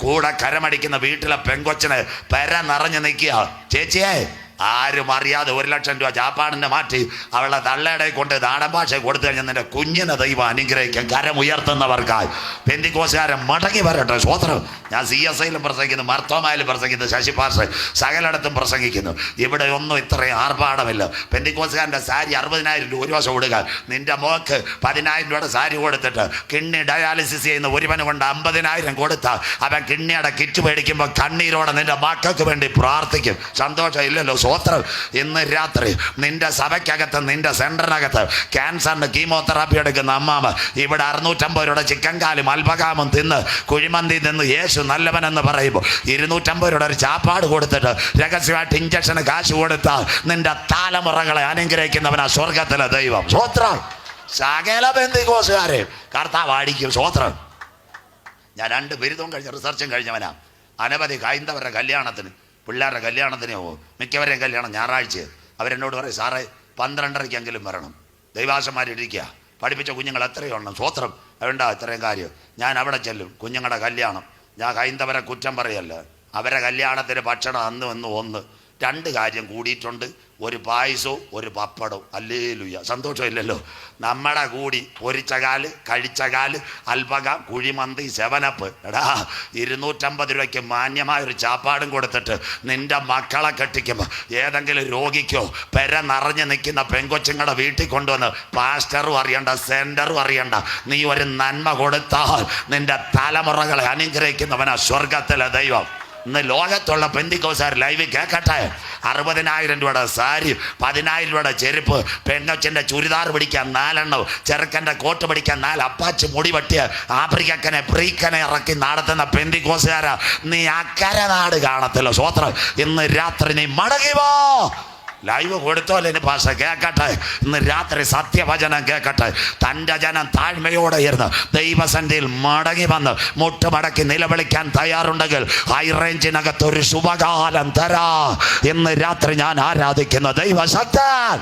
കൂടെ കരമടിക്കുന്ന വീട്ടിലെ പെങ്കൊച്ചിന് പെര നിറഞ്ഞു നിൽക്കുക. ചേച്ചിയെ ആരും അറിയാതെ 1 ലക്ഷം രൂപ ജാപ്പാടിൻ്റെ മാറ്റി അവളുടെ തള്ളയുടെ കൊണ്ട് നാടൻ ഭാഷ കൊടുത്തു കഴിഞ്ഞാൽ നിന്റെ കുഞ്ഞിനെ ദൈവം അനുഗ്രഹിക്കും. കരമുയർത്തുന്നവർക്കായി പെന്തിക്കോസുകാരൻ മടങ്ങി വരട്ടെ. സ്വോത്രം. ഞാൻ CSIയിലും പ്രസംഗിക്കുന്നു, മർത്തോമായിലും പ്രസംഗിക്കുന്നു, ശശി പാസ്റ്റർ സകലയിടത്തും പ്രസംഗിക്കുന്നു. ഇവിടെ ഒന്നും ഇത്രയും ആർഭാടമില്ല. പെന്തിക്കോസുകാരൻ്റെ സാരി 60,000 രൂപ ഒരു വർഷം കൊടുക്കാൻ, നിന്റെ മോക്ക് 10,000 രൂപയുടെ സാരി കൊടുത്തിട്ട് കിഡ്നി ഡയാലിസിസ് ചെയ്യുന്ന ഒരുവന് കൊണ്ട് 50,000 കൊടുത്താൽ അവൻ കിഡ്നിയുടെ കിറ്റ് മേടിക്കുമ്പോൾ കണ്ണീരോടെ നിന്റെ മക്കൾക്ക് വേണ്ടി പ്രാർത്ഥിക്കും. സന്തോഷം ഇല്ലല്ലോ? സ്വോത്രം. ഇന്ന് രാത്രി നിന്റെ സഭയ്ക്കകത്ത്, നിന്റെ സെന്ററിനകത്ത് ക്യാൻസറിന് കീമോതെറാപ്പി എടുക്കുന്ന അമ്മാമ ഇവിടെ 650 രൂപയുടെ ചിക്കൻ കാലും അൽപകാമും തിന്ന് കുഴിമന്തി നിന്ന് യേശു നല്ലവനെന്ന് പറയുമ്പോൾ 250 രൂപയുടെ ഒരു ചാപ്പാട് കൊടുത്തിട്ട് രഹസ്യമായിട്ട് ഇഞ്ചക്ഷന് കാശ് കൊടുത്താൽ നിന്റെ തലമുറകളെ അനുഗ്രഹിക്കുന്നവനാ സ്വർഗത്തിലെ ദൈവം. സ്വോത്രം. സകല പെന്തിക്കോസുകാരെ കർത്താവ് അടിക്കും. സ്വോത്രം. ഞാൻ 2 ബിരുദവും കഴിഞ്ഞ റിസർച്ചും കഴിഞ്ഞവനാ. അനവധി ഹൈന്ദവരുടെ കല്യാണത്തിന്, പിള്ളേരുടെ കല്യാണത്തിന് പോകും. മിക്കവരെയും കല്യാണം ഞായറാഴ്ച. അവരെന്നോട് പറയും, സാറേ 12:30-ക്കെങ്കിലും വരണം. ദൈവാസന്മാരിരിക്കുക, പഠിപ്പിച്ച കുഞ്ഞുങ്ങൾ എത്രയോ എണ്ണം. സ്വോത്രം. വേണ്ട ഇത്രയും കാര്യം. ഞാൻ അവിടെ ചെല്ലും. കുഞ്ഞുങ്ങളുടെ കല്യാണം. ഞാൻ ഹൈന്ദവരെ കുറ്റം പറയല്ല. അവരെ കല്യാണത്തിന് ഭക്ഷണം അന്ന് 2 കാര്യം കൂടിയിട്ടുണ്ട്. ഒരു പായസവും ഒരു പപ്പടവും. ഹല്ലേലൂയ. സന്തോഷമില്ലല്ലോ? നമ്മുടെ കൂടി പൊരിച്ചകാല്, കഴിച്ചകാല്, അൽപകം, കുഴിമന്തി, 7up. എടാ 250 രൂപയ്ക്ക് മാന്യമായൊരു ചാപ്പാടും കൊടുത്തിട്ട് നിന്റെ മക്കളെ കെട്ടിക്കുമ്പോൾ ഏതെങ്കിലും രോഗിക്കോ പെര നിറഞ്ഞു നിൽക്കുന്ന പെങ്കൊച്ചുങ്ങളുടെ വീട്ടിൽ കൊണ്ടുവന്ന് പാസ്റ്ററും അറിയണ്ട, സെന്ററും അറിയണ്ട, നീ ഒരു നന്മ കൊടുത്താൽ നിന്റെ തലമുറകളെ അനുഗ്രഹിക്കുന്നവനാ സ്വർഗത്തിലെ ദൈവം. ഇന്ന് ലോകത്തുള്ള പെന്തിക്കോസുകാർ ലൈവ് കേൾക്കട്ടെ. 60,000 രൂപയുടെ സാരി, 10,000 രൂപയുടെ ചെരുപ്പ്, പെണ്ണൊച്ചിൻ്റെ ചുരിദാർ പിടിക്കാൻ 4 എണ്ണം, ചെറുക്കൻ്റെ കോട്ട് പിടിക്കാൻ 4 അപ്പാച്ച് മുടി വെട്ടിയ ആഫ്രിക്കനെ പ്രീക്കനെ ഇറക്കി നടത്തുന്ന പെന്തിക്കോസുകാരാ. നീ അക്കരെ നാട് കാണത്തില്ല. സ്വോത്രം. ഇന്ന് രാത്രി നീ മടങ്ങി പോ. ലൈവ് കൊടുത്തോലെ ഭാഷ കേൾക്കട്ടെ. ഇന്ന് രാത്രി സത്യവചനം കേൾക്കട്ടെ. തൻ്റെ ജനം താഴ്മയോടെ ഇരുന്ന് ദൈവസന്നിധിയിൽ മടങ്ങി വന്ന് മുട്ടുമടക്കി നിലവിളിക്കാൻ തയ്യാറുണ്ടെങ്കിൽ ഹൈ റേഞ്ചിനകത്ത് ഒരു ശുഭകാലം തരാ. ഇന്ന് രാത്രി ഞാൻ ആരാധിക്കുന്ന ദൈവശക്തൻ.